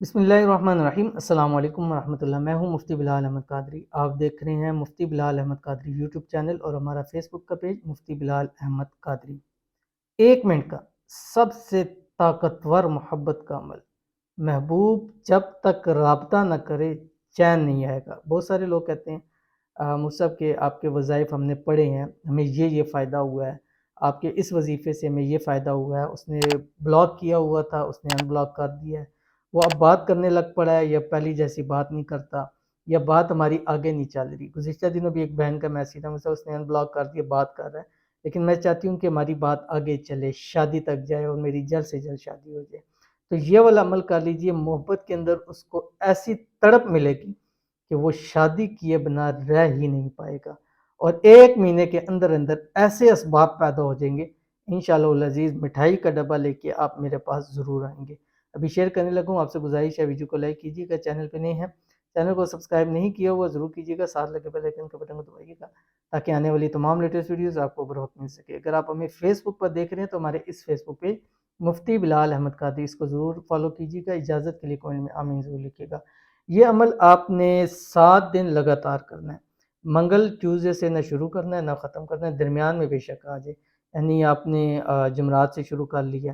بسم اللہ الرحمن الرحیم۔ السلام علیکم ورحمۃ اللہ۔ میں ہوں مفتی بلال احمد قادری۔ آپ دیکھ رہے ہیں مفتی بلال احمد قادری یوٹیوب چینل اور ہمارا فیس بک کا پیج مفتی بلال احمد قادری۔ 1 منٹ کا سب سے طاقتور محبت کا عمل، محبوب جب تک رابطہ نہ کرے چین نہیں آئے گا۔ بہت سارے لوگ کہتے ہیں مصعب کہ آپ کے وظائف ہم نے پڑھے ہیں، ہمیں یہ فائدہ ہوا ہے، آپ کے اس وظیفے سے ہمیں یہ فائدہ ہوا ہے، اس نے بلاک کیا ہوا تھا اس نے ان بلاک کر دیا ہے، وہ اب بات کرنے لگ پڑا ہے یا پہلی جیسی بات نہیں کرتا، یا بات ہماری آگے نہیں چل رہی۔ گزشتہ دنوں بھی ایک بہن کا میسیج تھا، مجھ سے اس نے ان بلاک کر دیا، بات کر رہا ہے، لیکن میں چاہتی ہوں کہ ہماری بات آگے چلے، شادی تک جائے اور میری جلد سے جلد شادی ہو جائے۔ تو یہ والا عمل کر لیجئے، محبت کے اندر اس کو ایسی تڑپ ملے گی کہ وہ شادی کیے بنا رہ ہی نہیں پائے گا، اور 1 مہینے کے اندر اندر ایسے اسباب پیدا ہو جائیں گے، انشاءاللہ العزیز مٹھائی کا ڈبہ لے کے آپ میرے پاس ضرور آئیں گے۔ ابھی شیئر کرنے لگوں، آپ سے گزارش ہے ویڈیو کو لائک کیجیے گا، چینل پہ نہیں ہے چینل کو سبسکرائب نہیں کیا ہوا ضرور کیجیے گا، ساتھ لگے بیل آئیکن کے بٹن کو دبائیے گا تاکہ آنے والی تمام لیٹسٹ ویڈیوز آپ کو بروقت مل سکے۔ اگر آپ ہمیں فیس بک پر دیکھ رہے ہیں تو ہمارے اس فیس بک پہ مفتی بلال احمد قادری، اس کو ضرور فالو کیجیے گا۔ اجازت کے لیے کوئی میں آمین ضرور لکھیے گا۔ یہ عمل آپ نے 7 دن لگاتار کرنا ہے، منگل ٹیوزڈے سے نہ شروع کرنا ہے نہ ختم کرنا ہے، درمیان میں بے شک آ جائے، یعنی آپ نے جمعرات سے شروع کر لیا،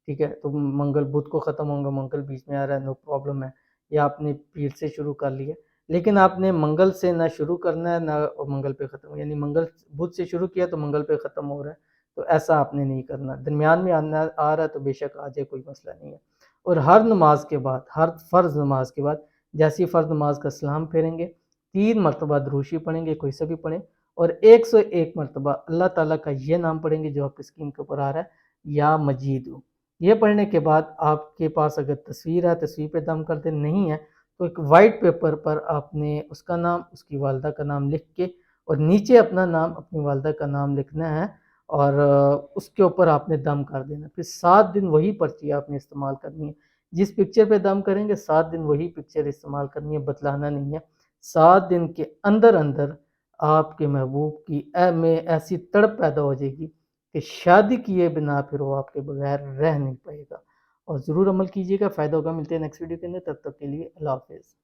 ٹھیک ہے، تو منگل بدھ کو ختم ہوں گا، منگل بیچ میں آ رہا ہے، نو پرابلم ہے، یا آپ نے پیر سے شروع کر لیا، لیکن آپ نے منگل سے نہ شروع کرنا ہے نہ منگل پہ ختم، یعنی منگل بدھ سے شروع کیا تو منگل پہ ختم ہو رہا ہے، تو ایسا آپ نے نہیں کرنا، درمیان میں آ رہا ہے تو بے شک آ جائے، کوئی مسئلہ نہیں ہے۔ اور ہر نماز کے بعد، ہر فرض نماز کے بعد جیسی فرض نماز کا سلام پھیریں گے، 3 مرتبہ دروشی پڑھیں گے، کوئی سا بھی پڑھیں، اور 101 مرتبہ اللہ تعالیٰ کا یہ نام پڑھیں گے جو آپ کی اسکرین کے اوپر آ رہا ہے، یا مجید ہو۔ یہ پڑھنے کے بعد آپ کے پاس اگر تصویر ہے، تصویر پہ دم کر دیں، نہیں ہے تو ایک وائٹ پیپر پر آپ نے اس کا نام، اس کی والدہ کا نام لکھ کے، اور نیچے اپنا نام، اپنی والدہ کا نام لکھنا ہے، اور اس کے اوپر آپ نے دم کر دینا۔ پھر 7 دن وہی پرچی آپ نے استعمال کرنی ہے، جس پکچر پہ دم کریں گے 7 دن وہی پکچر استعمال کرنی ہے، بتلانا نہیں ہے۔ 7 دن کے اندر اندر آپ کے محبوب کی میں ایسی تڑپ پیدا ہو جائے گی کہ شادی کیے بنا پھر وہ آپ کے بغیر رہ نہیں پائے گا، اور ضرور عمل کیجیے گا، فائدہ ہوگا۔ ملتے ہیں نیکسٹ ویڈیو کے اندر، تب تک کے لیے اللہ حافظ۔